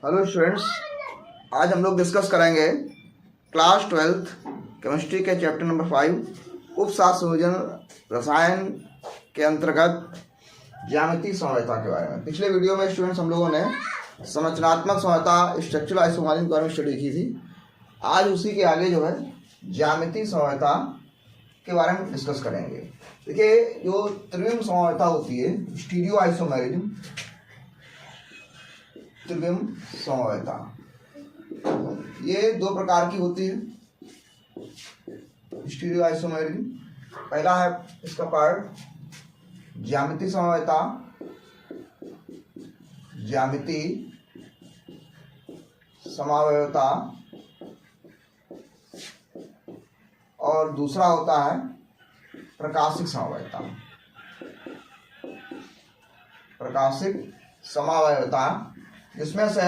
Hello students, आज हम लोग डिस्कस करेंगे क्लास 12th केमिस्ट्री के चैप्टर नंबर 5 उपसार संयोजन रसायन के अंतर्गत ज्यामितीय संवहता के बारे में। पिछले वीडियो में स्टूडेंट्स हम लोगों ने संरचनात्मक संवहता स्ट्रक्चरल आइसोमरिज्म के बारे में स्टडी की थी। आज उसी के आगे जो है ज्यामितीय संवहता के बारे में डिस्कस करेंगे। देखिए, जो त्रिविम संवहता होती है, स्टीरियो आइसोमरिज्म, त्रिविम संवहता, ये दो प्रकार की होती है। स्टीरियो आइसोमरिज्म, पहला है इसका पार्ट ज्यामितीय संवहता, ज्यामितीय समावयवता, और दूसरा होता है प्रकाशिक समवायता। प्रकाशिक समावयवता, जिसमें से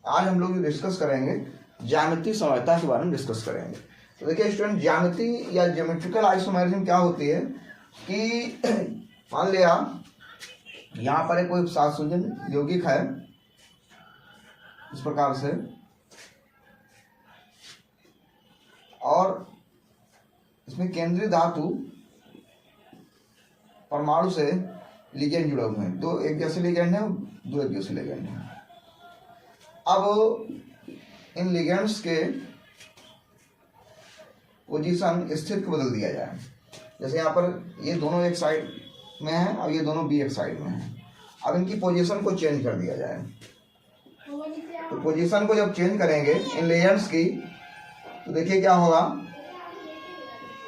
आज हम लोग डिस्कस करेंगे ज्यामितीय समवायता के बारे में डिस्कस करेंगे। तो देखिए स्टूडेंट, ज्यामितीय या ज्योमेट्रिकल आइसोमरिज्म क्या होती है कि मान लिया यहाँ पर एक कोई उपसार संयोजन यौगिक है इस प्रकार से, और इसमें केंद्रीय धातु परमाणु से लिगेंड जुड़े हुए हैं। दो एक जैसे लिगेंड है, दो एक जैसे लिगेंड है। अब इन लिगेंड्स के पोजीशन स्थिति को बदल दिया जाए। जैसे यहाँ पर ये दोनों एक साइड में है और ये दोनों भी एक साइड में है। अब इनकी पोजीशन को चेंज कर दिया जाए। तो पोजीशन को जब चेंज करेंगे इन लिगेंड्स की, तो देखिए क्या होगा।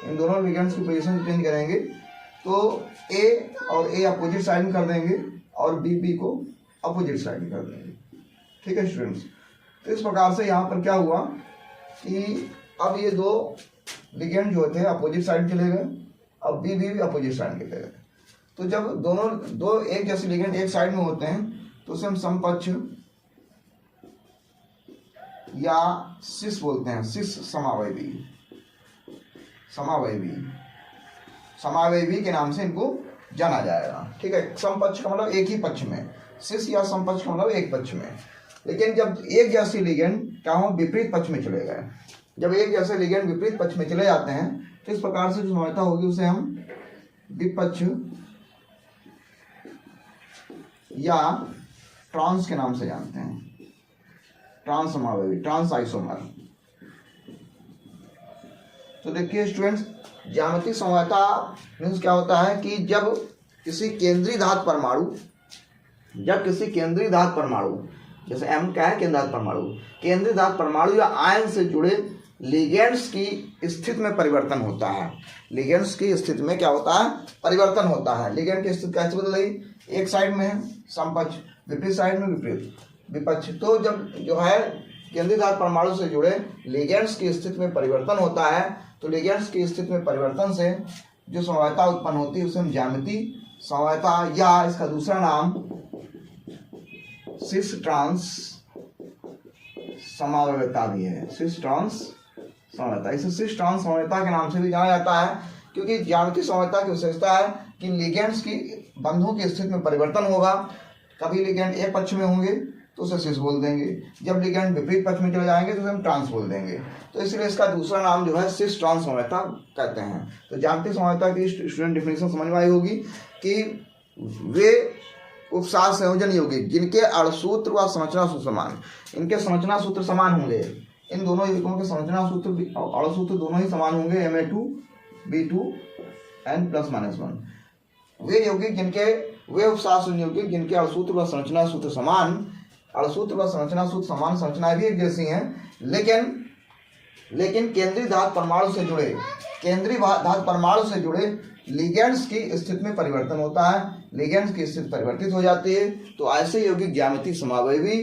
इन दोनों लिगेंड्स की पोजीशन चेंज करेंगे तो ए और ए अपोजिट साइड में कर देंगे और बी को अपोजिट साइड में कर देंगे। ठीक है स्टूडेंट्स, तो इस प्रकार से यहाँ पर क्या हुआ कि अब ये दो लिगेंड जो थे अपोजिट साइड चले गए, अब बी भी अपोजिट साइड चले गए। तो जब दोनों दो एक जैसे लिगेंड एक साइड में होते हैं तो उसे हम समपक्ष या सिस बोलते हैं। सिस समावयवी, समावयवी के नाम से इनको जाना जाएगा। ठीक है, समपक्ष का मतलब एक ही पक्ष में, सिस या समपक्ष का मतलब एक पक्ष में। लेकिन जब एक जैसे लिगेंड क्या हो विपरीत पक्ष में चले गए, जब एक जैसे लिगेंड विपरीत पक्ष में चले जाते हैं तो इस प्रकार से जो संवहता होगी उसे हम विपक्ष या ट्रांस के नाम से जानते हैं। ट्रांस समावयवी, ट्रांस आइसोमर। तो देखिए स्टूडेंट्स, ज्यामितीय संवहता मीन्स क्या होता है कि जब किसी केंद्रीय धातु परमाणु, जैसे M क्या है केंद्रीय धातु परमाणु, केंद्रीय धातु परमाणु या आयन से जुड़े लिगेंड्स की स्थिति में परिवर्तन होता है। लिगेंड्स की स्थिति में क्या होता है, परिवर्तन होता है। लिगेंड की स्थिति कैसे बदल रही, एक साइड में है समपक्ष, विपरीत साइड में विपक्ष। तो जब जो है केंद्रीय धातु परमाणु से जुड़े लिगेंड्स की स्थिति में परिवर्तन होता है, तो लिगेंड्स की स्थिति में परिवर्तन से जो संवहता उत्पन्न होती है उसे हम ज्यामितीय संवहता, या इसका दूसरा नाम सिस ट्रांस समावयवता भी है। सिस ट्रांस संवहता, इसे सिस ट्रांस संवहता के नाम से भी जाना जाता है, क्योंकि ज्यामितीय संवहता की विशेषता है कि लिगेंड्स की बंधों की स्थिति में परिवर्तन होगा। कभी लिगेंड एक पक्ष में होंगे तो उसे सिस बोल देंगे, जब लिगेंड विपरीत पक्ष में चले जाएंगे तो उसे हम ट्रांस बोल देंगे। तो इसलिए इसका दूसरा नाम जो है सिस ट्रांस संवहता कहते हैं। तो ज्यामितीय संवहता की स्टूडेंट डिफिनेशन समझ में आई होगी कि वे उपसार संयोजन यौगिक जिनके अणुसूत्र व संरचना सूत्र समान, इनके संरचना सूत्र समान होंगे। इन दोनों यौगिकों के संरचना सूत्र अणुसूत्र दोनों ही समान होंगे, Ma2 B2 N +-1। वे यौगिक वे उपसार संयोजन यौगिक जिनके अणुसूत्र व संरचना सूत्र समान, अणुसूत्र व संरचना सूत्र समान, संरचनाएं भी एक जैसी हैं, लेकिन केंद्रीय धातु परमाणु से जुड़े लिगेंड्स की स्थिति में परिवर्तन होता है। लिगेंड्स की स्थिति परिवर्तित हो जाती है, तो ऐसे यौगिक ज्यामितीय समावयवी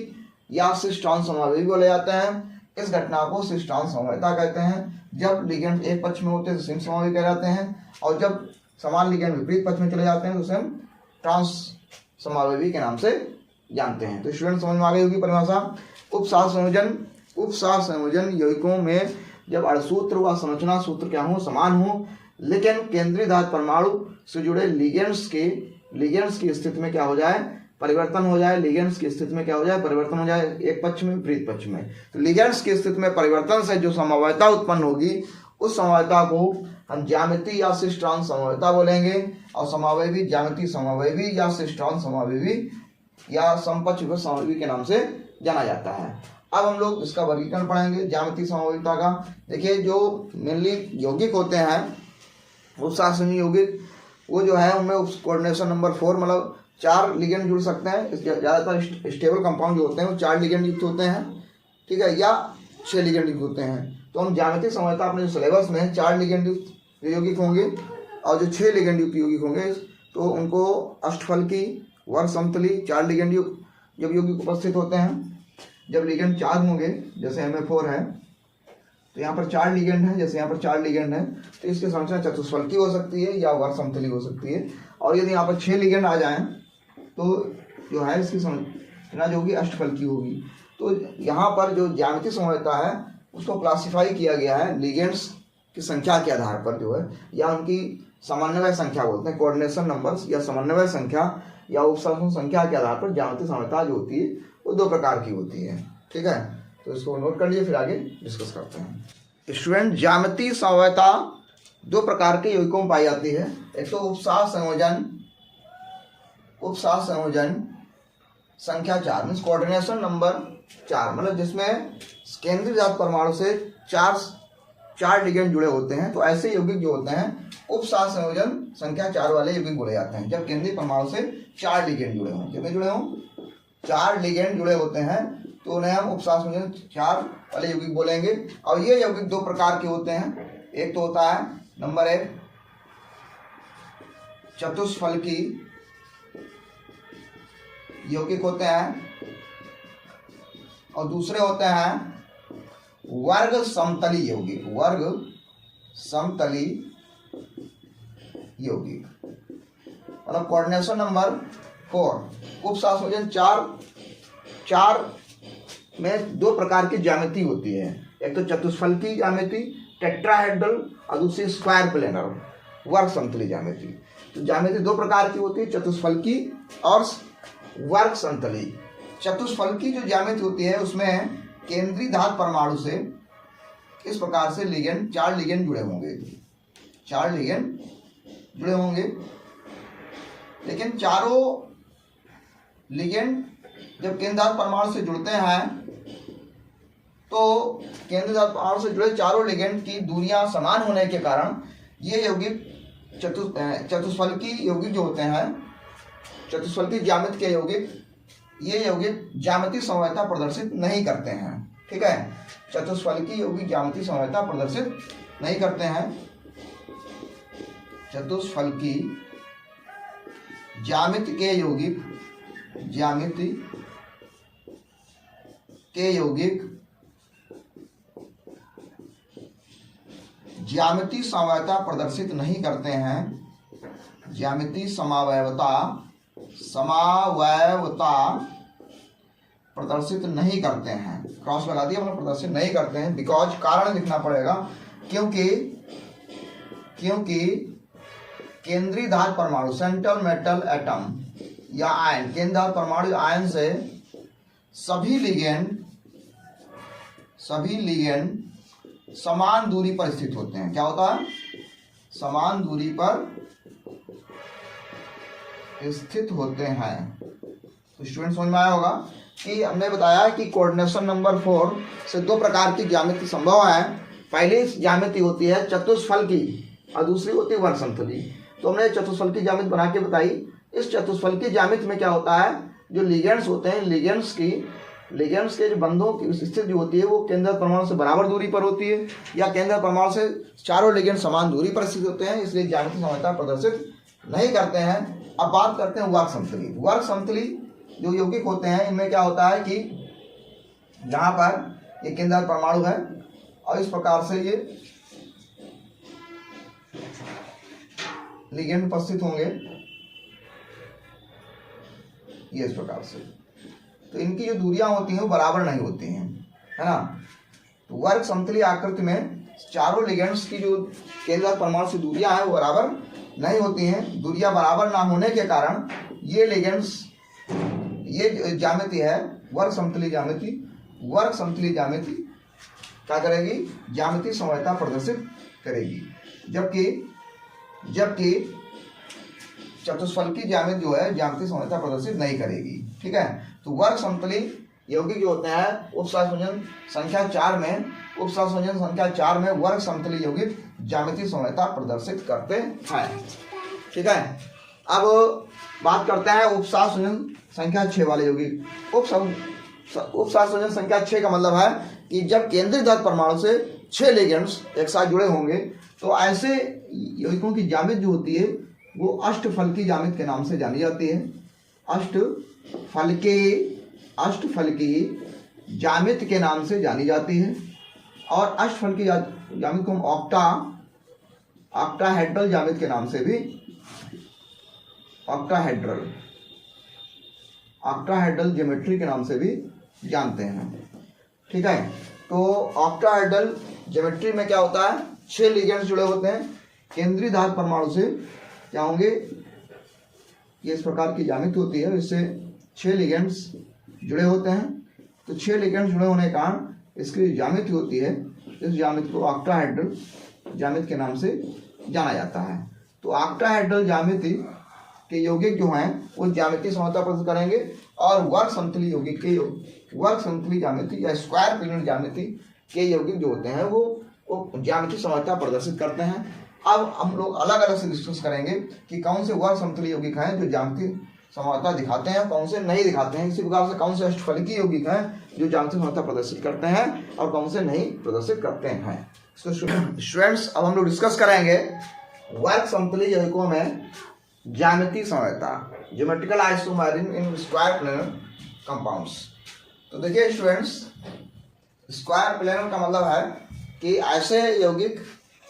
या सिस ट्रांस समावयवी बोले जाते हैं। इस घटना को सिस ट्रांस संवहता कहते हैं। जब लिगेंड एक पक्ष में होते हैं तो सिम समावयवी कहलाते हैं, और जब समान लिगेंड विपरीत पक्ष में चले जाते हैं तो उसे हम ट्रांस समावयवी के नाम से जानते हैं। तो स्टूडेंट समझ में आ गई होगी परिभाषा। उपसार संयोजन यौगिकों में जब अणुसूत्र व संरचना सूत्र क्या हो, समान हो, लेकिन केंद्रीय धातु परमाणु से जुड़े लिगेंड्स की स्थिति में क्या हो जाए, परिवर्तन हो जाए, लिगेंड्स की स्थिति में क्या हो जाए, परिवर्तन हो जाए एक पक्ष में विपरीत पक्ष में। तो लिगेंड्स की स्थिति में परिवर्तन से जो समवायता उत्पन्न होगी उस समवायता को हम ज्यामिति या सिस्टर्न समवायता बोलेंगे, और समावयवी ज्यामिति समवायवी या सिस्टर्न समवायवी या समपक्ष विभक्त समवायवी के नाम से जाना जाता है। अब हम लोग इसका वर्गीकरण पढ़ेंगे ज्यामिति समवायिता का। देखिए जो मेनली यौगिक होते हैं उपशासनी यौगिक, वो जो है उनमें कोऑर्डिनेशन नंबर 4 मतलब 4 लिगेंड जुड़ सकते हैं। ज़्यादातर स्टेबल कंपाउंड जो होते हैं वो 4 लिगेंड युक्त होते हैं, ठीक है, या 6 लिगेंड युक्त होते हैं। तो हम ज्यामिति समवायिता अपने जो सिलेबस में 4 लिगेंड युक्त यौगिक होंगे और जो 6 लिगेंड युक्त यौगिक होंगे तो उनको अष्टफलकी, वर्ग समतली, 4 लिगेंड युक्त जब यौगिक उपस्थित होते हैं, जब लिगेंड 4 होंगे जैसे Na4 है तो यहाँ पर 4 लिगेंड है, जैसे यहाँ पर 4 लिगेंड है तो इसकी संरचना चतुष्फलकी हो सकती है या वर्ग समतली हो सकती है। और यदि यहाँ पर 6 लिगेंड आ जाएं तो जो है इसकी संरचना जो होगी अष्टफलकी होगी। तो यहाँ पर जो ज्यामिति समवायिता है उसको क्लासिफाई किया गया है लिगेंड्स की संख्या के आधार पर जो है, या उनकी समन्वय संख्या बोलते हैं, कोऑर्डिनेशन नंबर्स या समन्वय संख्या या उपशासन संख्या के आधार पर ज्यामिति समवायिता जो होती है वो 2 प्रकार की होती है, ठीक है। तो इसको नोट कर लीजिए, फिर आगे डिस्कस करते हैं। स्टूडेंट, ज्यामिति समवायिता 2 प्रकार के यौगिकों में पाई जाती है। एक तो उपसाह संयोजन संख्या 4 मीन्स कोऑर्डिनेशन नंबर 4, मतलब जिसमें केंद्रीय धातु परमाणु से 4 लिगेंड जुड़े होते हैं। तो ऐसे यौगिक जो होते हैं उपसाह संयोजन संख्या 4 वाले यौगिक बोले जाते हैं, जब केंद्रीय परमाणु से 4 लिगेंड जुड़े हों। कितने जुड़े हों? 4 लिगेंड जुड़े होते हैं तो उन्हें हम उपसाह संयोजन 4 वाले यौगिक बोलेंगे। और ये यौगिक 2 प्रकार के होते हैं। एक तो होता है नंबर 1 चतुष्फलकी यौगिक होते हैं, और दूसरे होते हैं वर्ग समतली यौगिक, वर्ग समतली यौगिक मतलब कोऑर्डिनेशन नंबर 4। उपसाह संयोजन 4 में 2 प्रकार की ज्यामिति होती है। एक तो चतुष्फलकी ज्यामिति टेट्राहेड्रल, और दूसरी स्क्वायर प्लेनर वर्ग समतली ज्यामिति। तो ज्यामिति 2 प्रकार की होती है, चतुष्फलकी और वर्ग समतली। चतुष्फलकी जो ज्यामिति होती है उसमें केंद्रीय धातु परमाणु से इस प्रकार से लिगेंड 4 लिगेंड जुड़े होंगे, 4 लिगेंड जुड़े होंगे। लेकिन चारों लिगेंड जब केंद्रीय धातु परमाणु से जुड़ते हैं तो केंद्रीय धातु परमाणु से जुड़े चारों लिगेंड की दूरियां समान होने के कारण ये यौगिक चतुष्फलकी यौगिक जो होते हैं, चतुष्फलकी ज्यामिति के यौगिक, ये यौगिक ज्यामिति समवायिता प्रदर्शित नहीं करते हैं, ठीक है। चतुष्फलकी यौगिक ज्यामिति समवायिता प्रदर्शित नहीं करते हैं। चतुष्फलकी ज्यामिति के यौगिक ज्यामिति समवायिता प्रदर्शित नहीं करते हैं। ज्यामिति समावयवता प्रदर्शित नहीं करते हैं। क्रॉस लगा दिया, मतलब प्रदर्शित नहीं करते हैं। बिकॉज कारण लिखना पड़ेगा, क्योंकि केंद्रीय धातु परमाणु सेंट्रल मेटल एटम या आयन, केंद्रीय धातु परमाणु आयन से सभी लिगेंड समान दूरी पर स्थित होते हैं। क्या होता है? समान दूरी पर स्थित होते हैं। तो स्टूडेंट समझ में आया होगा कि हमने बताया कि कोऑर्डिनेशन नंबर 4 से 2 प्रकार की ज्यामिति संभव है। पहली ज्यामिति होती है चतुष्फलकी और दूसरी होती है वर्ग समतली। तो हमने चतुष्फलकी ज्यामिति बना के बताई। इस चतुष्फलकी ज्यामिति में क्या होता है, जो लिगेंड्स होते हैं, लिगेंड्स के जो बंधों की स्थिति जो होती है वो केंद्रीय परमाणु से बराबर दूरी पर होती है, या केंद्रीय परमाणु से चारों लिगेंड समान दूरी पर स्थित होते हैं, इसलिए ज्यामिति समवायिता प्रदर्शित नहीं करते हैं। अब बात करते हैं वर्ग समतली। वर्ग समतली जो यौगिक होते हैं इनमें क्या होता है कि यहाँ पर ये केंद्रीय परमाणु है और इस प्रकार से ये लिगेंड उपस्थित होंगे, ये इस प्रकार से। तो इनकी जो दूरियां होती हैं वो बराबर नहीं होती हैं, है ना। तो वर्ग समतली आकृति में चारों लिगेंड्स की जो केंद्रीय परमाणु से दूरियां हैं वो बराबर नहीं होती हैं। दूरियां बराबर ना होने के कारण ये लिगेंड्स ये ज्यामिति है वर्ग समतली ज्यामिति। वर्ग समतली ज्यामिति क्या करेगी? ज्यामितीय समवायता प्रदर्शित करेगी। जबकि चतुष्फलकी ज्यामिति जो है ज्यामितीय समवायता प्रदर्शित नहीं करेगी। ठीक है, तो वर्ग समतली यौगिक जो होते हैं उपसंयोजन संख्या 4 में, उपसंयोजन संख्या 4 में वर्ग समतली यौगिक ज्यामितीय समवायता प्रदर्शित करते हैं। ठीक है, अब बात करते हैं उपसंयोजन संख्या 6 वाले यौगिक। उपसंयोजन संख्या 6 का मतलब है कि जब केंद्रीय ध्रुव परमाणु से 6 लिगेंड्स एक साथ जुड़े होंगे तो ऐसे यौगिकों की ज्यामिति जो होती है वो अष्टफलकी ज्यामिति के नाम से जानी जाती है। अष्टफलकी ज्यामिति के नाम से जानी जाती है। और अष्टफलकी ज्यामिति को हम ऑक्टाहेड्रल ज्यामिति के नाम से भी, ऑक्टाहेड्रल ज्योमेट्री के नाम से भी जानते हैं। ठीक है, तो ऑक्टाहेड्रल ज्योमेट्री में क्या होता है? 6 लिगेंड्स जुड़े होते हैं केंद्रीय धातु परमाणु से। क्या होंगे? ये इस प्रकार की ज्यामिति होती है, इससे 6 लिगेंड्स जुड़े होते हैं। तो 6 लिगेंड्स जुड़े होने के कारण इसकी ज्यामिति होती है, इस ज्यामिति को ऑक्टाहेड्रल ज्यामिति के नाम से जाना जाता है। तो ऑक्टाहेड्रल ज्यामिति के यौगिक जो हैं वो ज्यामितीय समवायता प्रदर्शित करेंगे और वर्ग समतली यौगिक के वर्ग समतली ज्यामिति या स्क्वायर प्लेनर ज्यामिति के यौगिक जो होते हैं वो ज्यामितीय समवायता प्रदर्शित करते हैं। अब हम लोग अलग अलग से डिस्कस करेंगे कि कौन से वर्ग समतली यौगिक हैं जो ज्यामितीय समवायता दिखाते हैं, कौन से नहीं दिखाते हैं। इसी प्रकार से कौन से अष्टफलकी यौगिक हैं जो ज्यामितीय समवायता प्रदर्शित करते हैं और कौन से नहीं प्रदर्शित करते हैं। तो स्टूडेंट्स, अब हम लोग डिस्कस करेंगे वर्ग समतली यौगिकों में ज्यामितीय समवायता, geometrical isomerism in square planar compounds. तो देखिए स्टूडेंट्स, स्क्वायर प्लेनर का मतलब है कि ऐसे यौगिक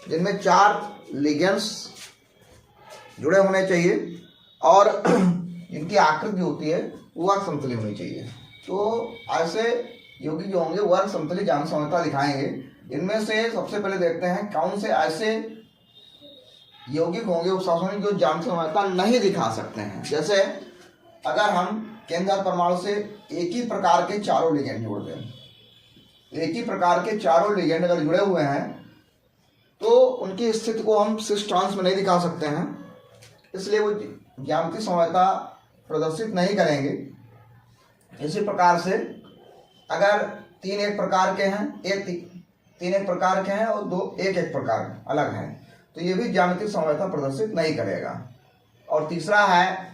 जिनमें 4 लिगेंड्स जुड़े होने चाहिए और इनकी आकृति होती है वो वर्ग समतली होनी चाहिए। तो ऐसे यौगिक जो होंगे वर्ग समतली ज्यामितीय समवायता दिखाएंगे। इनमें से सबसे पहले देखते हैं कौन से ऐसे यौगिक होंगे उपसंयोजन जो ज्यामितीय समवायता नहीं दिखा सकते हैं। जैसे अगर हम केंद्र ध्रुव परमाणु से एक ही प्रकार के चारों लिगेंड जोड़ दें, एक ही प्रकार के चारों लिगेंड अगर जुड़े हुए हैं तो उनकी स्थिति को हम सिस ट्रांस में नहीं दिखा सकते हैं, इसलिए वो ज्यामितीय समवायता प्रदर्शित नहीं करेंगे। इसी प्रकार से अगर 3 एक प्रकार के हैं, 3 एक प्रकार के हैं और 2 एक प्रकार अलग हैं, तो ये भी ज्यामितीय समवायता प्रदर्शित नहीं करेगा। और तीसरा है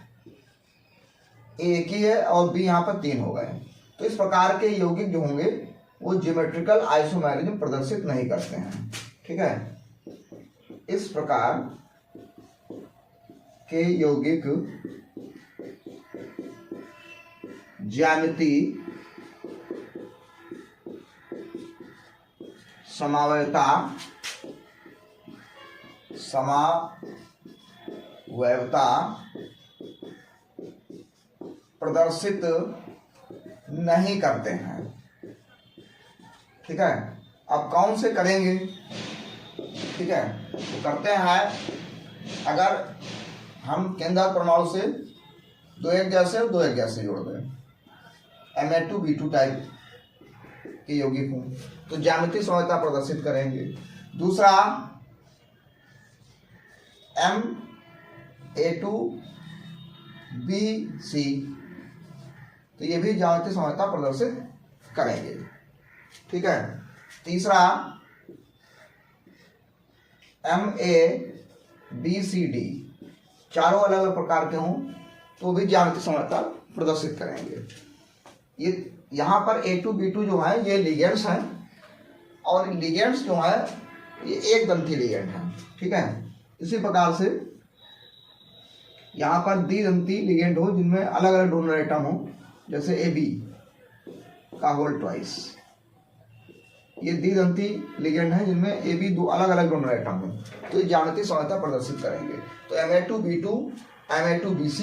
एक ही है और बी यहाँ पर 3 हो गए, तो इस प्रकार के यौगिक जो होंगे वो ज्योमेट्रिकल आइसोमेरिज्म प्रदर्शित नहीं करते हैं। ठीक है, इस प्रकार के यौगिक ज्यामितीय समवायता प्रदर्शित नहीं करते हैं। ठीक है, अब कौन से करेंगे? ठीक है, तो करते हैं अगर हम केंद्र परमाणु से 2 एक जैसे और 2 एक जैसे जोड़ दें, Na2B2 टाइप के यौगिक हों तो ज्यामितीय समवायता प्रदर्शित करेंगे। दूसरा Ma2BC, तो ये भी ज्यामितीय समवायता प्रदर्शित करेंगे। ठीक है, तीसरा MABCD, चारों अलग अलग प्रकार के हों तो भी ज्यामितीय समवायता प्रदर्शित करेंगे। ये यहाँ पर A2B2 जो है ये लिगेंड्स हैं और लिगेंड्स जो है ये एक दंती लिगेंड है। ठीक है, इसी प्रकार से यहाँ पर द्विदंती लिगेंड हो जिनमें अलग अलग डोनर एटम हो, जैसे AB का होल ट्वाइस, ये द्विदंती लिगेंड है जिनमें AB 2 अलग अलग डोनर एटम हो, तो ये ज्यामितीय समवायता प्रदर्शित करेंगे। तो Ma2B2, Ma2BC,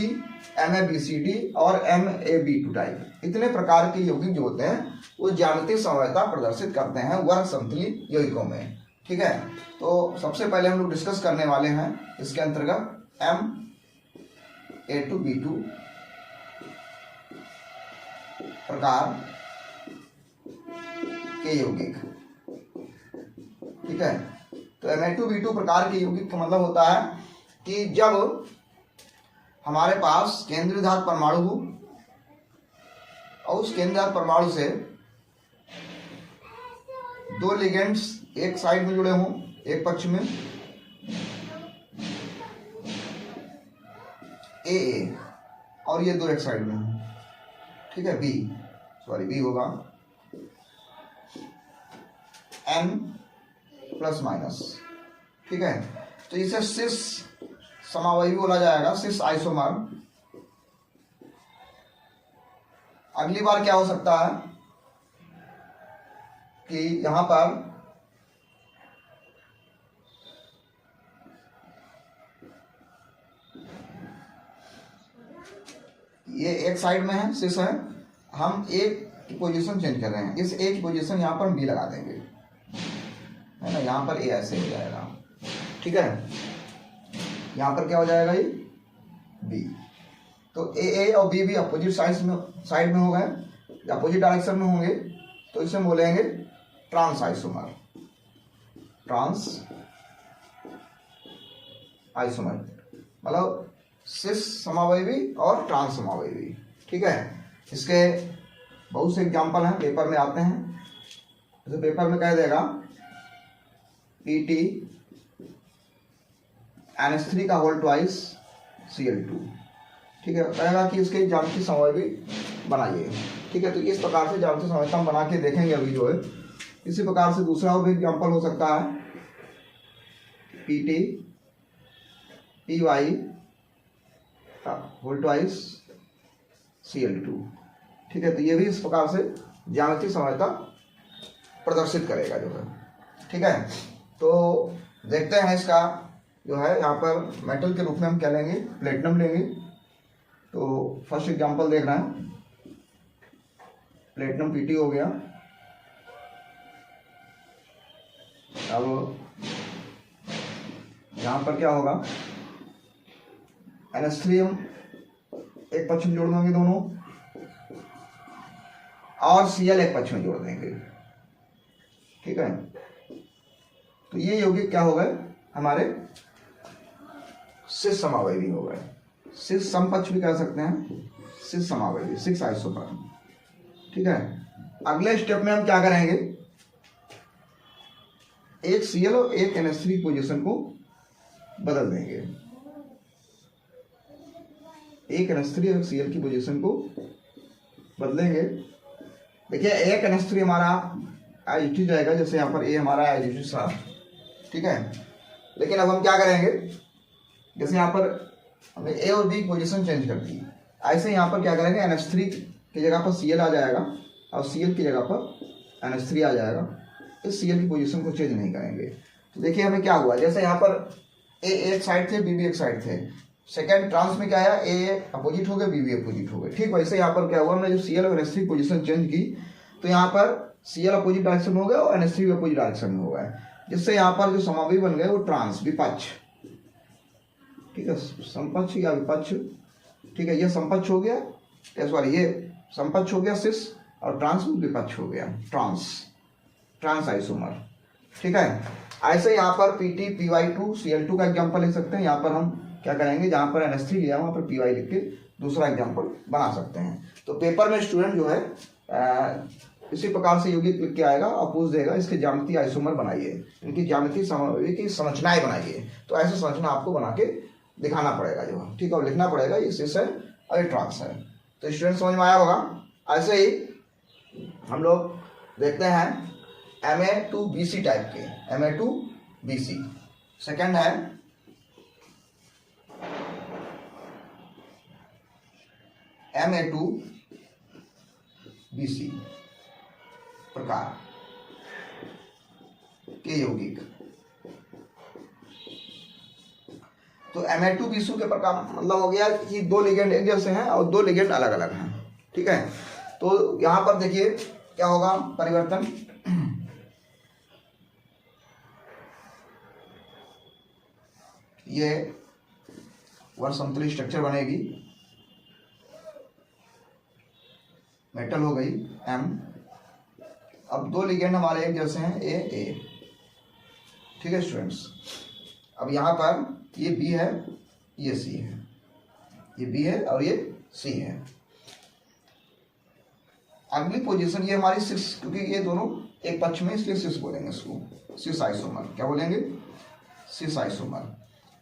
MABCD और MAB2 टाइप इतने प्रकार के यौगिक जो होते हैं वो ज्यामितीय समवायता प्रदर्शित करते हैं वर्ग समतली यौगिकों में। ठीक है, तो सबसे पहले हम लोग डिस्कस करने वाले हैं इसके अंतर्गत Ma2B2 प्रकार के यौगिक। ठीक है, तो Na2B2 प्रकार के यौगिक का मतलब होता है कि जब हमारे पास केंद्रीय धातु परमाणु हो और उस केंद्रीय धातु परमाणु से दो लिगेंड्स एक साइड में जुड़े हों, एक पक्ष में ए और ये दो एक साइड में हो। ठीक है, बी होगा N प्लस माइनस। ठीक है, तो इसे सिस समावयवी बोला जाएगा, सिस आइसोमर। अगली बार क्या हो सकता है कि यहां पर ये एक साइड में है, सिस है, हम एक की पोजीशन चेंज कर रहे हैं, इस ए की पोजीशन यहां पर बी लगा देंगे, है ना, यहां पर ए ऐसे हो जाएगा। ठीक है, यहां पर क्या हो जाएगा, ये बी। तो ए और बी अपोजिट साइड में हो गए, अपोजिट डायरेक्शन में होंगे, तो इसे बोलेंगे ट्रांस आइसोमर, ट्रांस आइसोमर मतलब सिस समावयवी और ट्रांस समावयवी। ठीक है, इसके बहुत से एग्जाम्पल हैं, पेपर में आते हैं। जैसे पेपर में कह देगा PT NH3 का होल ट्वाइस Cl2। ठीक है, कहेगा कि इसके ज्यामितीय समवायवी बनाइए। ठीक है, तो इस प्रकार से ज्यामितीय समवायता हम बना के देखेंगे अभी जो है। इसी प्रकार से दूसरा और भी एग्जाम्पल हो सकता है, PT PY whole twice Cl2। ठीक है, तो ये भी इस प्रकार से ज्यामितीय समवायता प्रदर्शित करेगा जो है। ठीक है, तो देखते हैं इसका जो है, यहाँ पर मेटल के रूप में हम क्या लेंगे, प्लेटिनम लेंगे। तो फर्स्ट एग्जांपल देख रहे हैं, प्लेटिनम PT हो गया। अब यहाँ पर क्या होगा, NH3 हम एक पक्ष में जोड़ देंगे दोनों, और Cl एक पक्ष में जोड़ देंगे। ठीक है, तो ये यौगिक क्या हो गए, हमारे सिस समावयवी हो गए। सिस समपक्ष भी कह सकते हैं, सिस समावयवी, सिक्स आइसोमर। ठीक है, अगले स्टेप में हम क्या करेंगे, एक Cl और एक NH3 पोजीशन को बदल देंगे, एक NH3 और Cl की पोजीशन को बदलेंगे। देखिए, एक NH3 हमारा एज जाएगा, जैसे यहाँ पर ए हमारा एज था। ठीक है, लेकिन अब हम क्या करेंगे, जैसे यहाँ पर हमने ए और बी की पोजीशन चेंज कर दी, ऐसे यहाँ पर क्या करेंगे, NH3 की जगह पर Cl आ जाएगा और Cl की जगह पर NH3 आ जाएगा। इस Cl की पोजीशन को चेंज नहीं करेंगे। तो देखिए हमें क्या हुआ, जैसे यहाँ पर ए एक साइड थे, बी भी एक साइड थे। सेकेंड ट्रांस में क्या आया, ए अपोजिट हो गए, बी भी अपोजिट हो गए। ठीक वैसे यहाँ पर क्या हुआ, हमने जो Cl और NH3 पोजीशन चेंज की, तो यहाँ पर Cl अपोजिट डायरेक्शन में हो गया और NH3 भी अपोजिट डायरेक्शन में हो गया, जिससे यहाँ पर जो समावयवी बन गए वो ट्रांस, विपक्ष। ठीक है, समपक्ष या विपक्ष। ठीक है, ये समपक्ष हो गया, सॉरी ये समपक्ष हो गया सिस, और ट्रांस विपक्ष हो गया, ट्रांस आइसोमर। ठीक है, ऐसे यहाँ पर PT PY2 Cl2 का एग्जांपल ले सकते हैं। यहाँ पर हम क्या करेंगे, जहाँ पर NH3 लिया वहाँ पर PY लिख के दूसरा एग्जांपल बना सकते हैं। तो पेपर में स्टूडेंट जो है इसी प्रकार से यौगिक लिख के आएगा और पूछ देगा इसके ज्यामितीय आइसोमर बनाइए, इनकी ज्यामितीय समवायवी की संरचनाएं बनाइए। तो ऐसे संरचना आपको बना के दिखाना पड़ेगा जो, ठीक है, और लिखना पड़ेगा ये सिस है और ये ट्रांस है। तो स्टूडेंट समझ में आया होगा। ऐसे ही हम लोग देखते हैं Ma2BC टाइप के, Ma2BC। सेकेंड है Ma2BC प्रकार के यौगिक। तो Ma2BC के प्रकार मतलब हो गया कि दो लिगेंड एक जैसे हैं और दो लिगेंड अलग अलग हैं। ठीक है, तो यहां पर देखिए क्या होगा परिवर्तन, ये वर्णसमतुल्य स्ट्रक्चर बनेगी। मेटल हो गई M। अब दो लिगेंड हमारे एक जैसे हैं A। ठीक है स्टूडेंट्स, अब यहाँ पर ये B है, ये C है, ये B है और ये C है। अगली पोजीशन ये हमारी 6, क्योंकि ये दोनों एक पक्ष में इसलिए 6 बोलेंगे इसको, 6 आइसोमर। क्या बोलेंगे? 6 आइसोमर।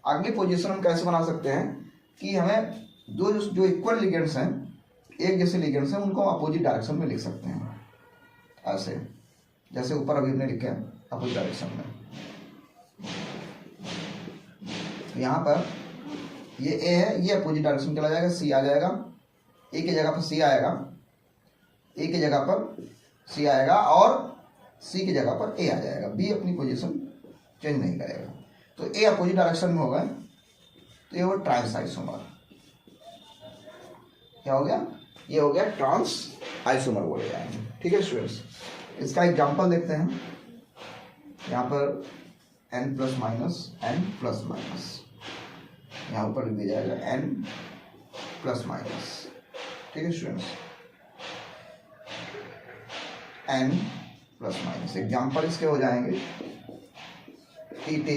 अगली पोजीशन हम कैसे बना सकते हैं कि हमें दो जो इक्वल लिगेंड्स हैं, एक जैसे लिगेंड्स हैं, उनको अपोजिट डायरेक्शन में लिख सकते हैं ऐसे, जैसे ऊपर अभी हमने लिखे हैं अपोजिट डायरेक्शन में। यहाँ पर ये A है, ये अपोजिट डायरेक्शन चला जाएगा, C आ जाएगा, A की जगह पर C आएगा, A की जगह पर C आएगा और C की जगह पर A आ जाएगा। B अपनी पोजीशन चेंज नहीं करेगा, तो A अपोजिट डायरेक्शन में होगा, तो ये वो ट्रांस आइसोमर। क्या हो गया? ये हो गया ट्रांस आइसोमर बोले जाएंगे। ठीक है स्टूडेंट्स, इसका एग्जांपल देखते हैं। यहाँ पर N प्लस माइनस, यहाँ ऊपर लिख दिया जाएगा N प्लस माइनस। ठीक है students, N plus minus. Example इसके हो जाएंगे PT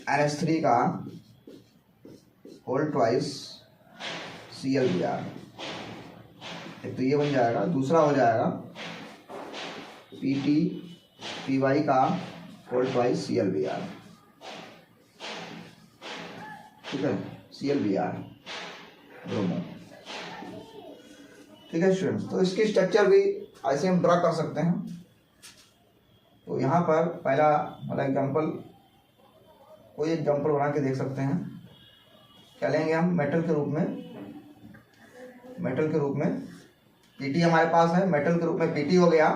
NH3 का होल ट्वाइस ClBr। एक तो ये बन जाएगा, दूसरा हो जाएगा PT PY का होल ट्वाइस ClBr। ठीक है, ClBr ब्रोमो। ठीक है स्टूडेंट्स, तो इसकी स्ट्रक्चर भी ऐसे हम ड्रा कर सकते हैं। तो यहाँ पर पहला वाला एग्जाम्पल, कोई एग्जाम्पल बना के देख सकते हैं। क्या लेंगे हम? मेटल के रूप में PT हमारे पास है, मेटल के रूप में PT हो गया।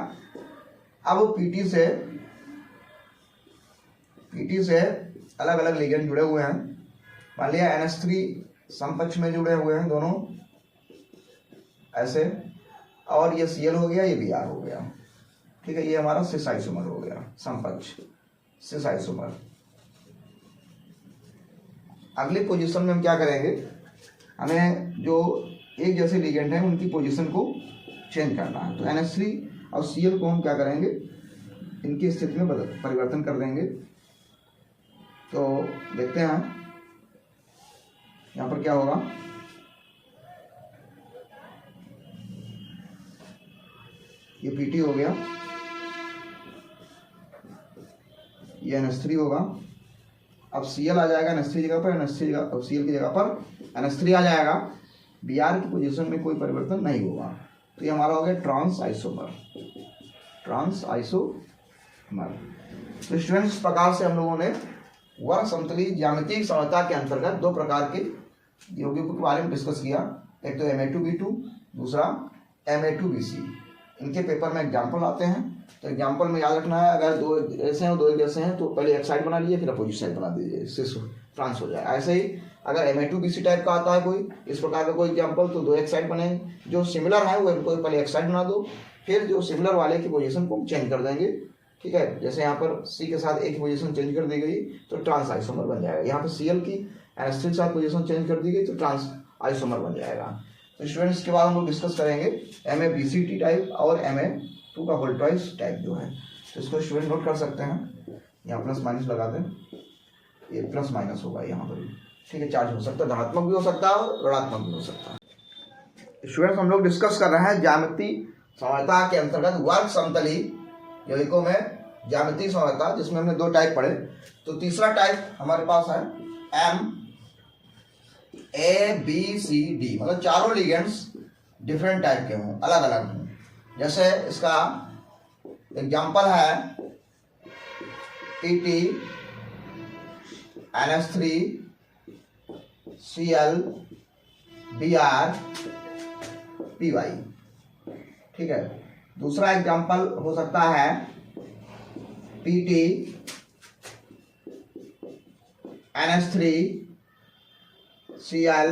अब PT से अलग अलग लिगेंड जुड़े हुए हैं। मान लिया NH3 समपक्ष में जुड़े हुए हैं दोनों ऐसे, और ये Cl हो गया, ये Br हो गया। ठीक है, ये हमारा सिस आइसोमर हो गया, समपक्ष सिस आइसोमर। अगली पोजीशन में हम क्या करेंगे, हमें जो एक जैसे लिगेंड हैं उनकी पोजीशन को चेंज करना है। तो NH3 और Cl को हम क्या करेंगे, इनकी स्थिति में परिवर्तन कर देंगे। तो देखते हैं यहाँ पर क्या होगा। ये PT हो गया, ये NH3 होगा। अब Cl आ जाएगा NH3 जगह पर, NH3 जगह, अब Cl की जगह पर NH3 आ जाएगा। Br की पोजीशन में कोई परिवर्तन नहीं होगा, तो ये हमारा हो गया ट्रांस आइसोमर। तो स्टूडेंट्स, इस प्रकार से हम लोगों ने वर्ग समतलीय ज्यामितीय समता के अंतर्गत दो प्रकार के यौगिकों के बारे में डिस्कस किया। एक तो Ma2B2, दूसरा Ma2Bc। इनके पेपर में एग्जाम्पल आते हैं, तो एग्जाम्पल में याद रखना है, अगर दो जैसे हैं दो एक जैसे हैं तो पहले एक साइड बना लीजिए, फिर अपोजिट साइड बना दीजिए, इससे ट्रांस हो जाए। ऐसे ही अगर Ma2Bc टाइप का आता है कोई इस प्रकार का कोई एग्जाम्पल, तो दो एक साइड बने, जो सिमिलर है वो इनको पहले एक साइड बना दो, फिर जो सिमिलर वाले की पोजीशन को चेंज कर देंगे। ठीक है, जैसे यहाँ पर C के साथ A की पोजीशन चेंज कर दी गई तो ट्रांस आइसोमर बन जाएगा। यहाँ पर Cl की NH3 के साथ पोजीशन चेंज कर दी गई तो ट्रांस आइसोमर बन जाएगा। तो स्टूडेंट्स, के बाद हम लोग डिस्कस करेंगे MaBc टाइप और Ma2 का होल ट्वाइस टाइप जो है। तो इसको स्टूडेंट नोट कर सकते हैं, यहाँ प्लस माइनस लगा दें, ये प्लस माइनस होगा यहाँ पर। ठीक है, चार्ज हो सकता है, धनात्मक भी हो सकता है और ऋणात्मक भी हो सकता है। स्टूडेंट्स, हम लोग डिस्कस कर रहे हैं ज्यामितीय समता के अंतर्गत वर्ग समतलीय यौगिकों में ज्यामितीय समता, जिसमें हमने दो टाइप पढ़े। तो तीसरा टाइप हमारे पास है MaBcD, मतलब चारों लिगेंड्स डिफरेंट टाइप के हों, अलग अलग हों। जैसे इसका एग्जाम्पल है PT NH3 Cl Br Py। ठीक है, दूसरा एग्जाम्पल हो सकता है PT NH3 Cl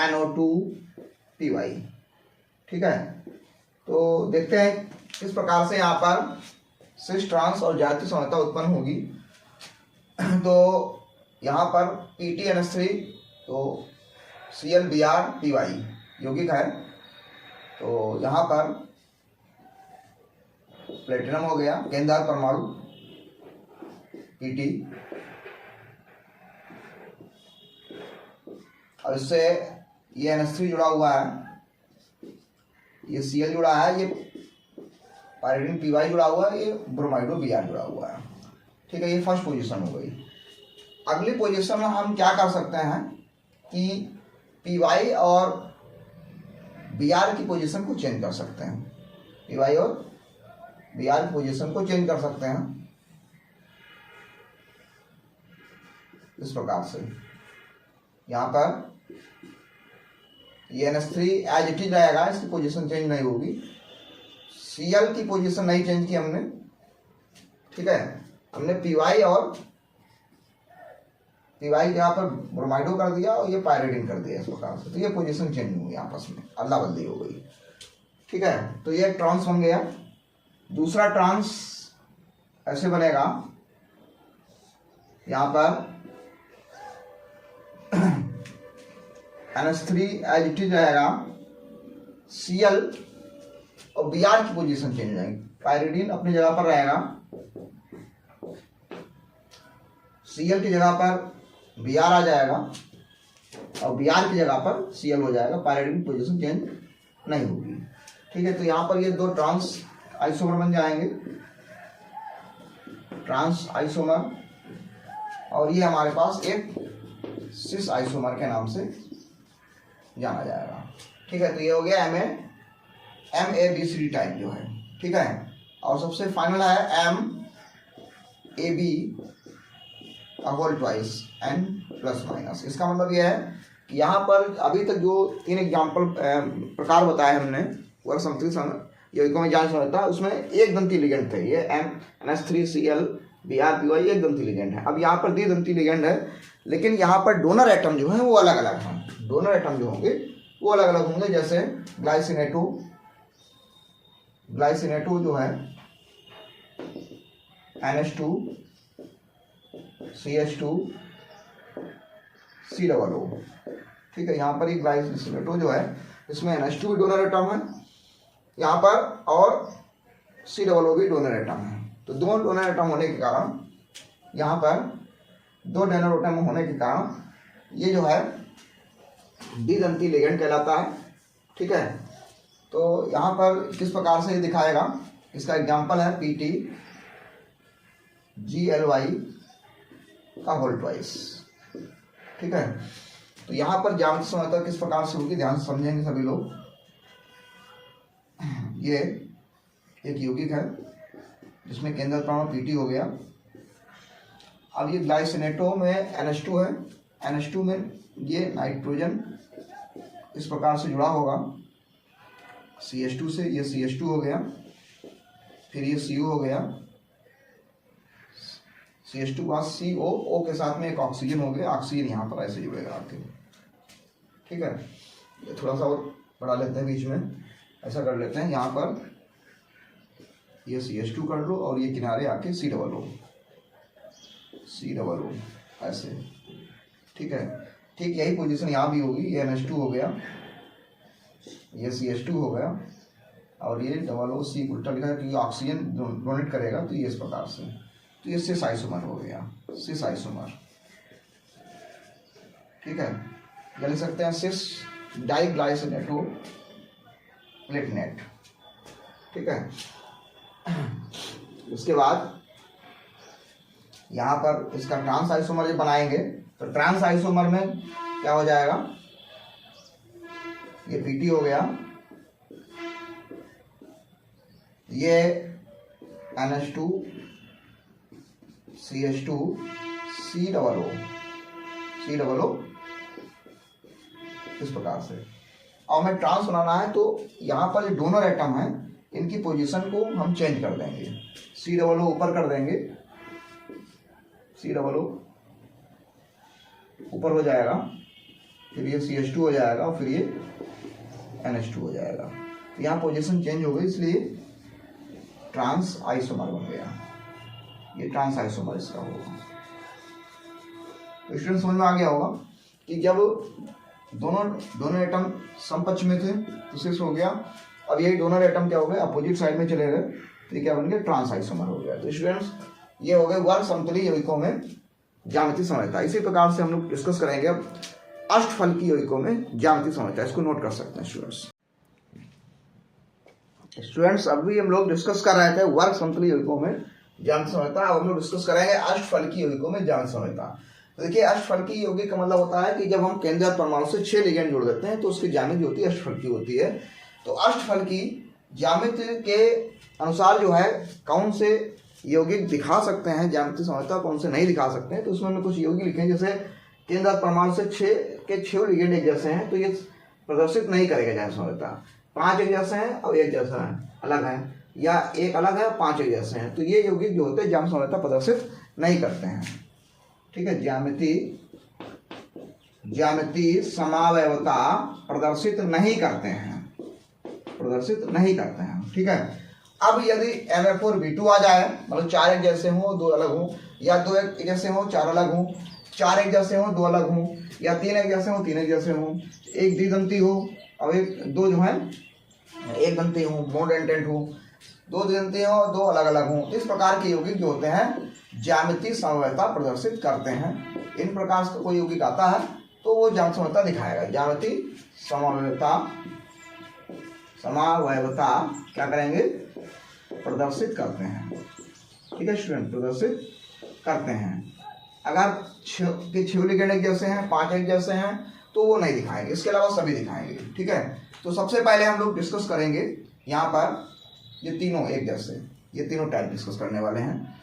NO2 Py। ठीक है, तो देखते हैं किस प्रकार से यहाँ पर सिस ट्रांस और ज्यामितीय समता उत्पन्न होगी। तो यहाँ पर PT NH3, तो ClBr यौगिक है। तो यहाँ पर प्लेटिनम हो गया, केंद्रधार परमाणु Pt, और इससे ये NH3 जुड़ा हुआ है, ये Cl जुड़ा है, ये पायरिडीन Py जुड़ा हुआ है, ये ब्रोमाइडो Br जुड़ा हुआ है। ठीक है, ये फर्स्ट पोजीशन हो गई। अगली पोजीशन में हम क्या कर सकते हैं कि Py और Br की पोजीशन को चेंज कर सकते हैं। Py और Br की पोजीशन को चेंज कर सकते हैं इस प्रकार से। यहाँ पर ये NH3 एज इट इज रहेगा, इसकी पोजीशन चेंज नहीं होगी। Cl की पोजीशन नहीं चेंज की हमने। ठीक है, हमने Py और Py यहाँ पर ब्रोमाइडो कर दिया और ये पायरिडीन कर दिया इस प्रकार से। तो ये पोजीशन चेंज हुई, आपस में अदला बदली हो गई। ठीक है, तो ये ट्रांस बन गया। दूसरा ट्रांस ऐसे बनेगा, यहाँ पर NH3 एज इट इज रहेगा, Cl और Br की पोजीशन चेंज हो जाएगी। पायरिडीन अपनी जगह पर रहेगा, Cl की जगह पर Br आ जाएगा और Br की जगह पर Cl हो जाएगा। पायरिडीन की पोजीशन चेंज नहीं होगी। ठीक है, तो यहाँ पर ये दो ट्रांस आइसोमर बन जाएंगे, ट्रांस आइसोमर, और ये हमारे पास एक सिस आइसोमर के नाम से जाना जाएगा। ठीक है, तो ये हो गया MABCD टाइप जो है। ठीक है, और सबसे फाइनल है MAB whole twice N plus minus. इसका मतलब यह है कि यहाँ पर अभी तक जो 3 एग्जाम्पल प्रकार बताए हमने वह समतुल्य यौगिकों में जांच होता है, उसमें एक दंती लिगेंड थे। ये NH3 Cl Br Py एक दंती लिगेंड है। अब यहाँ पर द्विदंती लिगेंड है, लेकिन यहाँ पर डोनर एटम जो है वो अलग अलग हैं। डोनर एटम जो होंगे वो अलग अलग होंगे, जैसे ग्लाइसिनेटो जो है NH2 CH2 COO। ठीक है, यहाँ पर ये ग्लाइसिनेटो जो है इसमें NH2 भी डोनर एटम है यहाँ पर, और COO भी डोनर एटम है। तो दो डोनर एटम होने के कारण, यहाँ पर दो डोनर एटम होने के कारण ये जो है द्विदंती लिगेंड कहलाता है। ठीक है, तो यहाँ पर किस प्रकार से ये दिखाएगा, इसका एग्जांपल है PTGLY का होल ट्वाइस। ठीक है, तो यहाँ पर ज्यामिति समझता किस प्रकार से होगी, ध्यान से समझेंगे सभी लोग। ये एक यौगिक है जिसमें केंद्र परमाणु Pt हो गया। अब ये ग्लाइसिनेटो में NH2 है, NH2 में ये नाइट्रोजन इस प्रकार से जुड़ा होगा CH2 से, ये CH2 हो गया, फिर ये CO हो गया, CH2 के बाद COO के साथ में एक ऑक्सीजन हो गया, ऑक्सीजन यहाँ पर ऐसे जुड़ेगा आके। ठीक है, ये थोड़ा सा और बढ़ा लेते हैं, बीच में ऐसा कर लेते हैं, यहाँ पर ये CH2 कर लो और ये किनारे आके COO ऐसे। ठीक है, ठीक यही पोजीशन यहाँ भी होगी। ये NH2 हो गया, ये CH2 हो गया, और ये COO उल्टा लिखा है क्योंकि ऑक्सीजन डोनेट करेगा, तो ये इस प्रकार से। तो ये सिस आइसोमर हो गया, सिस आइसोमर। ठीक है, या लिख सकते हैं सिस डाइग्लाइसिनेटो प्लेटनेट। ठीक है, उसके बाद यहाँ पर इसका ट्रांस आइसोमर जब बनाएंगे तो ट्रांस आइसोमर में क्या हो जाएगा, ये Pt हो गया, ये NH2 CH2 COO इस प्रकार से। और हमें ट्रांस बनाना है तो यहाँ पर जो डोनर एटम है इनकी पोजीशन को हम चेंज कर देंगे, COO ऊपर कर देंगे, COO ऊपर हो जाएगा, फिर ये CH2 हो जाएगा और फिर ये NH2 हो जाएगा। तो यहाँ पोजीशन चेंज हो गई, इसलिए ट्रांस आइसोमर बन गया। ये ट्रांस आइसोमर इसका होगा। तो स्टूडेंट समझ में आ गया होगा कि जब दोनों एटम समपक्ष में थे तो सिस हो गया। अब यही दोनों एटम क्या हो गए, अपोजिट साइड में चले गए तो ये क्या बन गया, ट्रांस आइसोमर हो गया। तो स्टूडेंट्स ये हो गए वर्ग समतलीय यौगिकों में ज्यामितीय समरूपता। इसी प्रकार से हम लोग डिस्कस करेंगे अब अष्टफलकीय यौगिकों में ज्यामितीय समरूपता। इसको नोट कर सकते हैं स्टूडेंट्स अभी हम लोग डिस्कस कर रहे थे वर्ग समतलीय यौगिकों में ज्यामितीय समरूपता। अब हम लोग डिस्कस करेंगे अष्टफलकीय यौगिकों में ज्यामितीय समरूपता। तो देखिए अष्टफलकीय यौगिक का मतलब होता है कि जब हम केंद्रीय परमाणु से 6 लिगेंड जोड़ देते हैं तो उसकी ज्यामिति होती है अष्टफलकीय होती है। तो अष्टफलकीय ज्यामिति के अनुसार जो है कौन से यौगिक दिखा सकते हैं ज्यामितीय समरूपता, कौन से नहीं दिखा सकते हैं। तो उसमें हमने कुछ यौगिक लिखे हैं, जैसे केंद्रीय परमाणु से 6 लिगेंड एक जैसे हैं तो ये प्रदर्शित नहीं करेगा ज्यामितीय समरूपता। 5 एक जैसे हैं और एक जैसा है अलग है, या एक अलग है 5 एक जैसे हैं, तो ये यौगिक जो होते हैं ज्यामितीय समरूपता प्रदर्शित नहीं करते हैं। ठीक है, ज्यामितीय समावयवता प्रदर्शित नहीं करते हैं। ठीक है, अब यदि MF4B2 आ जाए, मतलब 4 एक जैसे हो 2 अलग हो, या 2 एक जैसे हो 4 अलग हो, 4 एक जैसे हो 2 अलग हो, या 3 एक जैसे हो 3 एक जैसे हो, एक द्विदंती हो और दो जो है एक दंती हो, मोड एंटेंट हो, 2 द्विदंती हो 2 अलग अलग हो। इस प्रकार के यौगिक जो होते हैं ज्यामितीय समवयवता प्रदर्शित करते हैं। इन प्रकार से कोई यौगिक आता है तो वो ज्यामितीय समवयवता दिखाएगा। ज्यामितीय समावयवता क्या करेंगे, प्रदर्शित करते हैं। ठीक है स्टूडेंट, प्रदर्शित करते हैं। अगर 6 लिगेंड एक जैसे हैं 5 एक जैसे हैं तो वो नहीं दिखाएंगे, इसके अलावा सभी दिखाएंगे। ठीक है, तो सबसे पहले हम लोग डिस्कस करेंगे यहाँ पर ये तीनों एक जैसे, ये तीनों टाइप डिस्कस करने वाले हैं।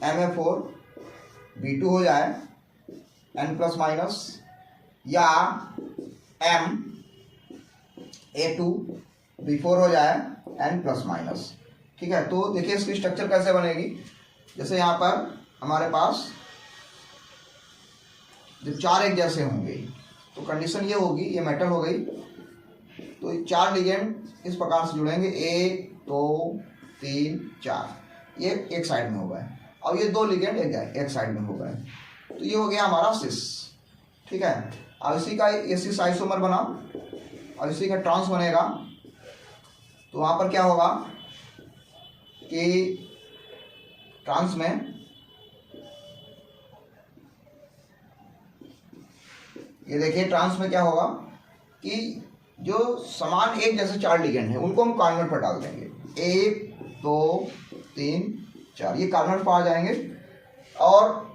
MF4B2 हो जाए N+- या MA2B4 हो जाए N+-। ठीक है, तो देखिए इसकी स्ट्रक्चर कैसे बनेगी। जैसे यहाँ पर हमारे पास जब 4 एक जैसे होंगे तो कंडीशन ये होगी, ये मेटल हो गई तो 4 लिगेंड इस प्रकार से जुड़ेंगे, 1 2 3 4, ये एक साइड में हो गए, और ये 2 लिगेंड एक साइड में हो गए, तो ये हो गया हमारा सिस। ठीक है, और इसी का ये सिस आइसोमर बना और इसी का ट्रांस बनेगा। तो वहाँ पर क्या होगा कि ट्रांस में ये देखिए, ट्रांस में क्या होगा कि जो समान एक जैसे 4 लिगेंड है उनको हम कार्बोनेट पर डाल देंगे, 1 2 3 4, ये कार्बोनेट पर आ जाएंगे और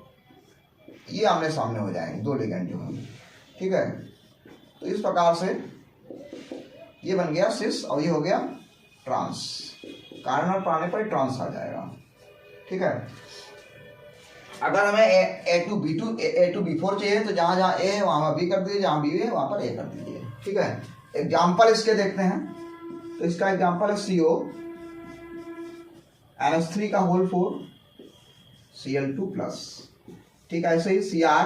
ये आमने सामने हो जाएंगे 2 लिगेंड जो है। ठीक है, तो इस प्रकार से ये बन गया सिस और ये हो गया ट्रांस। कार्बोनेट पर आने पर ट्रांस आ जाएगा। ठीक है, अगर हमें A2B4 चाहिए तो जहाँ जहाँ A है वहाँ B कर दीजिए, जहाँ B है वहाँ पर A कर दीजिए। ठीक है, एग्जाम्पल इसके देखते हैं। तो इसका एग्जाम्पल है CO NH3 का होल 4 Cl2+। ठीक है, ऐसे ही Cr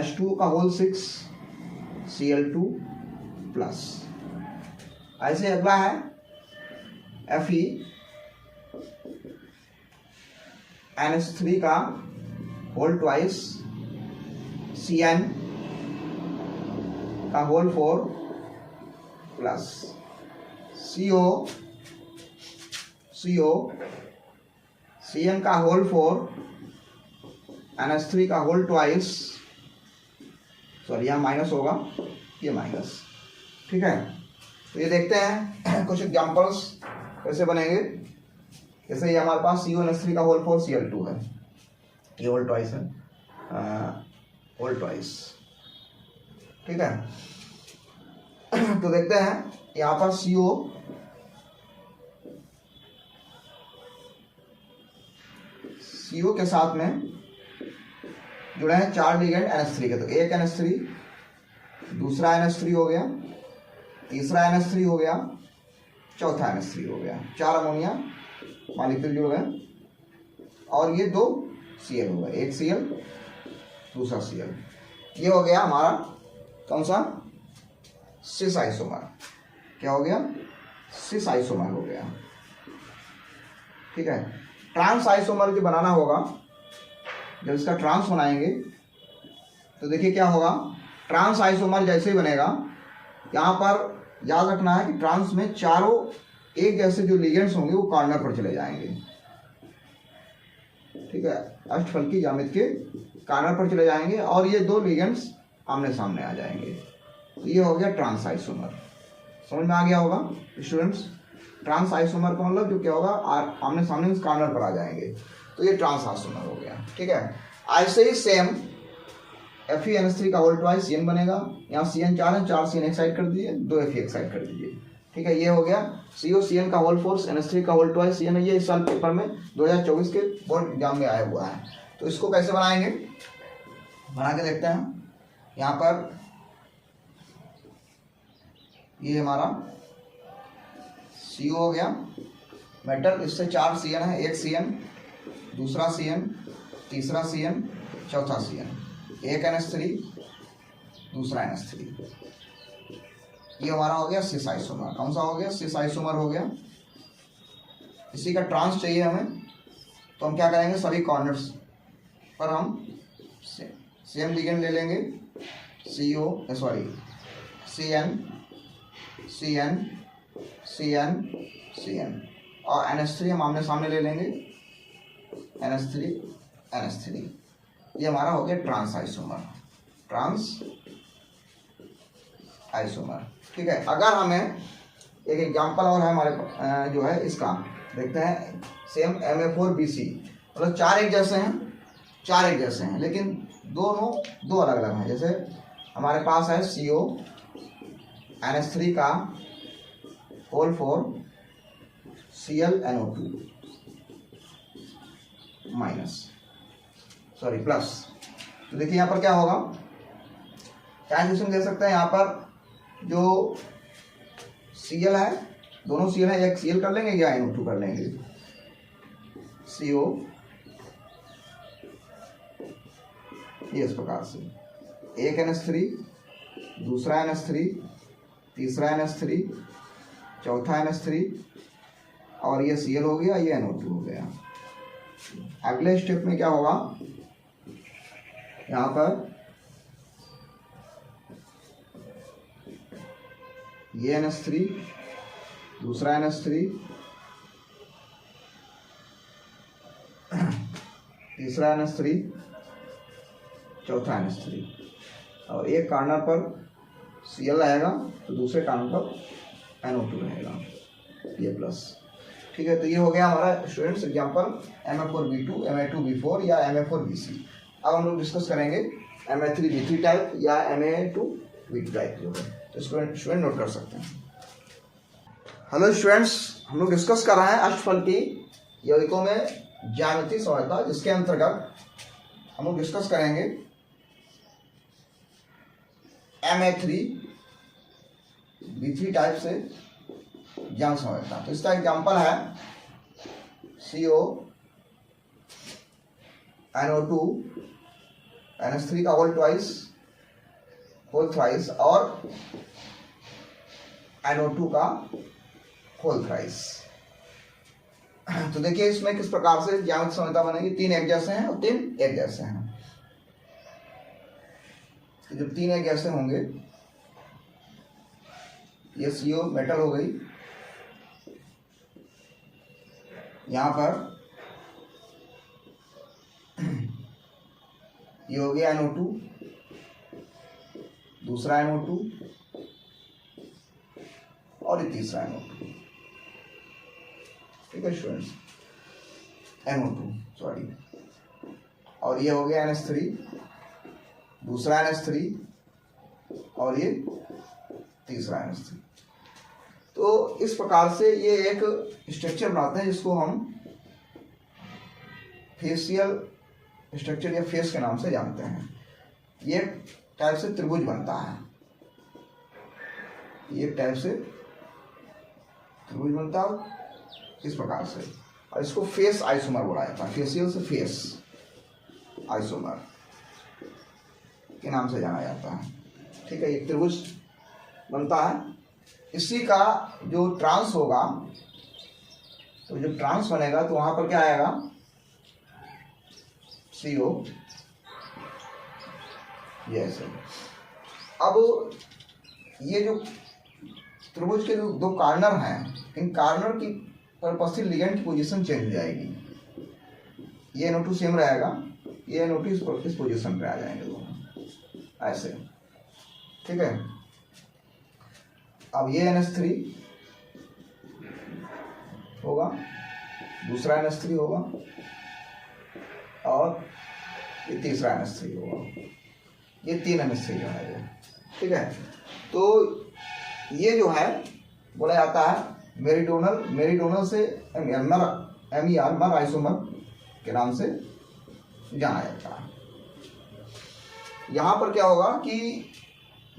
H2 का होल 6 Cl2+। ऐसे अगला है Fe NH3 का होल ट्वाइस Cn का होल 4 प्लस CO Cn का होल 4 NH3 का होल ट्वाइस, सॉरी यहाँ माइनस होगा, ये माइनस। ठीक है, तो ये देखते हैं कुछ एग्जांपल्स कैसे बनेंगे। जैसे ये हमारे पास CONH3 का होल 4 Cl2 है, ये होल ट्वाइस है, होल ट्वाइस। ठीक है, तो देखते हैं यहाँ पर CO के साथ में जुड़े हैं 4 लिगेंड NH3 के, तो एक NH3, दूसरा NH3 हो गया, तीसरा NH3 हो गया, चौथा NH3 हो गया, 4 अमोनिया मॉलिक्यूल जुड़ गए, और ये 2 Cl हो गए, एक Cl दूसरा Cl। ये हो गया हमारा कौन सा, सिस आइसोमर। क्या हो गया, सिस आइसोमर हो गया। ठीक है, ट्रांस आइसोमर जो बनाना होगा, जब इसका ट्रांस बनाएंगे तो देखिए क्या होगा, ट्रांस आइसोमर जैसे ही बनेगा, यहाँ पर याद रखना है कि ट्रांस में चारों एक जैसे जो लिगेंड्स होंगे वो कॉर्नर पर चले जाएंगे, ठीक है, अष्टफलकी ज्यामिति के कॉर्नर पर चले जाएंगे और ये दो लिगेंड्स आमने सामने आ जाएंगे। तो ये हो गया ट्रांस आइसोमर। समझ में आ गया होगा स्टूडेंट्स? ट्रांस आइसोमर का मतलब जो क्या होगा, आमने सामने कॉर्नर पर आ जाएंगे, तो ये ट्रांस आइसोमर हो गया, ठीक है। ऐसे ही सेम FeNH3 का होल ट्वाइस CN बनेगा। यहाँ CN 4 है, 4 CN एक साइड कर दीजिए, 2 Fe एक साइड कर दीजिए, ठीक है। ये हो गया COCN का होल फोर्स, NH3 का होल ट्वाइस CN है। ये इस साल पेपर में 2024 के बोर्ड एग्जाम में आया हुआ है। तो इसको कैसे बनाएंगे, बना के देखते हैं। यहाँ पर ये हमारा CO हो गया मेटल, इससे 4 CN है, एक CN, दूसरा CN, तीसरा CN, चौथा CN, एक NH3, दूसरा NH3। ये हमारा हो गया सिस आइसोमर। कौन सा हो गया? सिस आइसोमर हो गया। इसी का ट्रांस चाहिए हमें, तो हम क्या करेंगे, सभी कॉर्नर्स पर हम सेम लिगेंड ले लेंगे, CN, CN, CN, CN और NH3 हम आमने सामने ले लेंगे, NH3, NH3। ये हमारा हो गया ट्रांस आइसोमर, ट्रांस आइसोमर, ठीक है। अगर हमें एक एग्जांपल और है हमारे जो है इसका देखते हैं, सेम Ma4Bc, मतलब 4 एक जैसे हैं, 4 एक जैसे हैं, लेकिन दोनों दो अलग अलग हैं। जैसे हमारे पास है CO NH3 का होल 4 ClNO2 प्लस। तो देखिए यहाँ पर क्या होगा, क्या सिस्टम दे सकते हैं। यहाँ पर जो Cl है, दोनों Cl है, एक Cl कर लेंगे या NO2 कर लेंगे। CO ये इस प्रकार से, एक NH3, दूसरा NH3, तीसरा NH3, चौथा NH3 और ये Cl हो गया, ये NO2 हो गया। अगले स्टेप में क्या होगा, यहाँ पर ये NH3, दूसरा NH3, तीसरा NH3, चौथा NH3 और एक कॉर्नर पर Cl रहेगा तो दूसरे कॉर्नर पर NO2 रहेगा, ये प्लस, ठीक है। तो ये हो गया हमारा स्टूडेंट्स एग्जांपल Ma4B2, Ma2B4 या Ma4BC। अब हम लोग डिस्कस करेंगे Ma3B3 टाइप या Ma2B2 टाइप जो है, तो स्टूडेंट नोट कर सकते हैं। हेलो स्टूडेंट्स, हम लोग डिस्कस कर रहे हैं अष्टफलकी यौगिकों में ज्यामितीय संरचना, जिसके अंतर्गत हम लोग डिस्कस करेंगे Ma3B3 टाइप से ज्यामितीय संरचना। तो इसका एग्जांपल है CO NO2 NH3 का होल थ्राइस और NO2 का होल थ्राइस। तो देखिए इसमें किस प्रकार से ज्यामितीय संरचना बनेगी। 3 एक जैसे हैं और 3 एक जैसे हैं। तो जब 3 एक जैसे होंगे, ये CO मेटल हो गई, यहाँ पर ये हो गया NO2, दूसरा NO2 और ये तीसरा NO2, ठीक है स्टूडेंट्स, NO2 सॉरी, और ये हो गया NH3, दूसरा NH3 और ये तीसरा NH3। तो इस प्रकार से ये एक स्ट्रक्चर बनाते हैं जिसको हम फेशियल स्ट्रक्चर या फेस के नाम से जानते हैं। ये टाइप से त्रिभुज बनता है, ये टाइप से त्रिभुज बनता है इस प्रकार से, और इसको फेस आइसोमर बोला जाता है। फेशियल से फेस आइसोमर के नाम से जाना जाता है, ठीक है। एक त्रिभुज बनता है। इसी का जो ट्रांस होगा, तो जब ट्रांस बनेगा तो वहां पर क्या आएगा, CO ये ऐसे, अब ये जो त्रिभुज के जो 2 कार्नर हैं, इन कार्नर की पर उपस्थित लिगेंड की पोजीशन चेंज हो जाएगी। ये NO2 सेम रहेगा, ये NO2 इस पोजीशन पे आ जाएंगे दोनों ऐसे, ठीक है। अब ये NH3 होगा, दूसरा NH3 होगा और ये तीसरा NH3 होगा। ये 3 NH3 है, ठीक है। तो ये जो है बोला जाता है मेरिडोनल से MER आइसोमर के नाम से जाना जाता है। यहाँ पर क्या होगा कि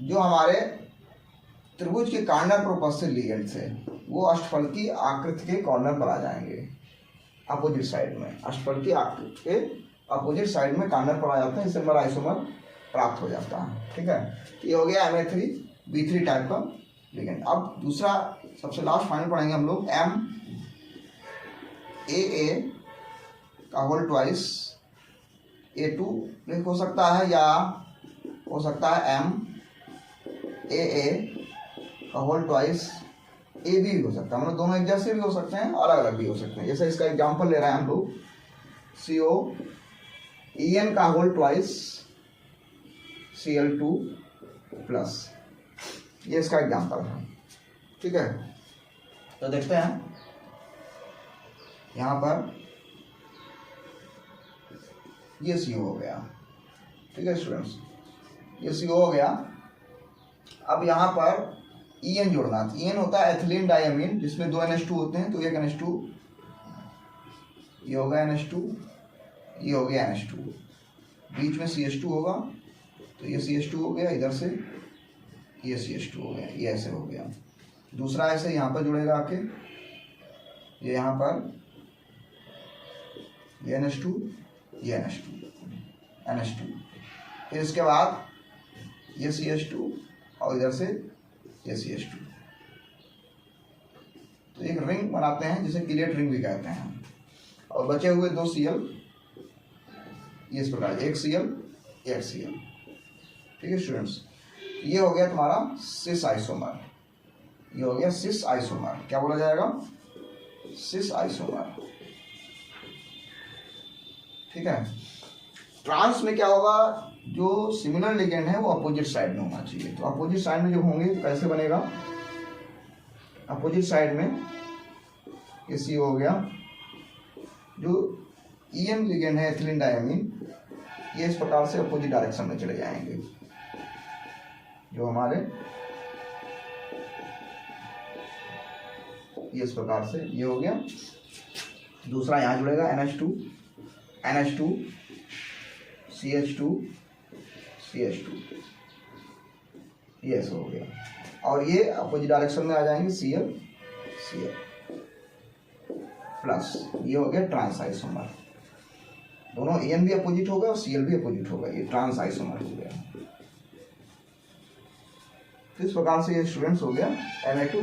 जो हमारे त्रिभुज के कार्नर पर उपस्थित लिगेंड्स है वो अष्टफलकी आकृति के कॉर्नर पर आ जाएंगे, अपोजिट साइड में। अष्टफलकी आकृति के अपोजिट साइड में कार्नर पर आ जाते हैं, इससे MER आइसोमर प्राप्त हो जाता है, ठीक है। ये हो गया MA3B3 टाइप का लिगेंड। अब दूसरा सबसे लास्ट फाइनल पढ़ेंगे हम लोग MAA का होल ट्वाइस A2 हो सकता है या हो सकता है MAA का होल ट्वाइस AB भी हो सकता है, मतलब दोनों एक जैसे भी हो सकते हैं, अलग अलग भी हो सकते हैं। जैसे इसका एग्जांपल ले रहे हैं हम लोग COEN का होल ट्वाइस Cl2 प्लस, ये इसका एग्जांपल है, ठीक है। तो देखते हैं यहाँ पर ये CO हो गया, ठीक है स्टूडेंट्स, ये CO हो गया। अब यहाँ पर EN जोड़ना है। EN होता है एथिलीन डाइअमीन, जिसमें 2 NH2 होते हैं, तो एक NH2, ये हो गया NH2, ये हो गया NH2, बीच में CH2 होगा, तो ये CH2 हो गया, इधर से ये CH2 हो गया, ये ऐसे हो गया। दूसरा ऐसे यहाँ पर जुड़ेगा आके, ये यहाँ पर ये NH2, ये NH2, फिर इसके बाद ये CH2 और इधर से ये CH2, तो एक रिंग बनाते हैं जिसे किलेट रिंग भी कहते हैं। और बचे हुए 2 Cl ये इस प्रकार, एक Cl, ठीक है स्टूडेंट्स। ये हो गया तुम्हारा सिस आइसोमर, ये हो गया सिस आइसोमर। क्या बोला जाएगा? सिस आइसोमर, ठीक है। ट्रांस में क्या होगा, जो सिमिलर लिगेंड है वो अपोजिट साइड में होना चाहिए। तो अपोजिट साइड में जो होंगे कैसे बनेगा, अपोजिट साइड में ये C हो गया, जो EN लिगेंड है एथिलीन डाइअमीन, ये इस प्रकार से अपोजिट डायरेक्शन में चले जाएंगे। जो हमारे ये इस प्रकार से ये हो गया। दूसरा यहाँ जुड़ेगा NH2, CH2, ये ऐसा हो गया। और ये अपोजिट डायरेक्शन में आ जाएंगे Cl प्लस, ये हो गया ट्रांस आइसोमर। दोनों EN भी अपोजिट होगा और Cl भी अपोजिट होगा, ये ट्रांस आइसोमर हो गया। तो इस प्रकार से ये स्टूडेंट्स हो गया Na2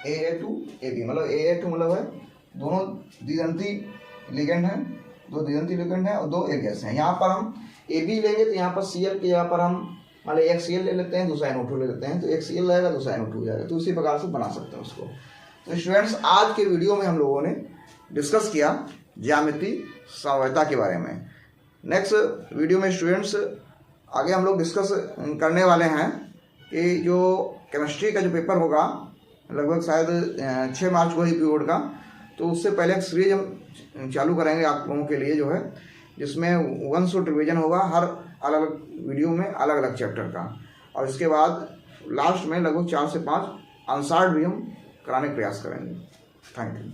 AA2 AB, मतलब AA2 मतलब है दोनों द्विदंती लिगेंड हैं, 2 द्विदंती लिगेंड हैं और 2 एक जैसे हैं। यहाँ पर हम AB लेंगे तो यहाँ पर Cl के यहाँ पर हम मान लीजिए एक Cl ले लेते हैं, दूसरा NO2 ले लेते हैं, तो एक Cl रहेगा दूसरा NO2 हो जाएगा। तो इसी प्रकार से बना सकते हैं उसको। तो स्टूडेंट्स आज के वीडियो में हम लोगों ने डिस्कस किया ज्यामिति समवायता के बारे में। नेक्स्ट वीडियो में स्टूडेंट्स आगे हम लोग डिस्कस करने वाले हैं कि जो केमिस्ट्री का जो पेपर होगा लगभग शायद 6 मार्च को ही पीरियड का, तो उससे पहले एक सीरीज हम चालू करेंगे आप लोगों के लिए जो है, जिसमें 1 शॉट रिवीजन होगा हर अलग अलग वीडियो में अलग अलग चैप्टर का। और इसके बाद लास्ट में लगभग 4 से 5 आंसर्ड भी हम कराने का प्रयास करेंगे। Thank you.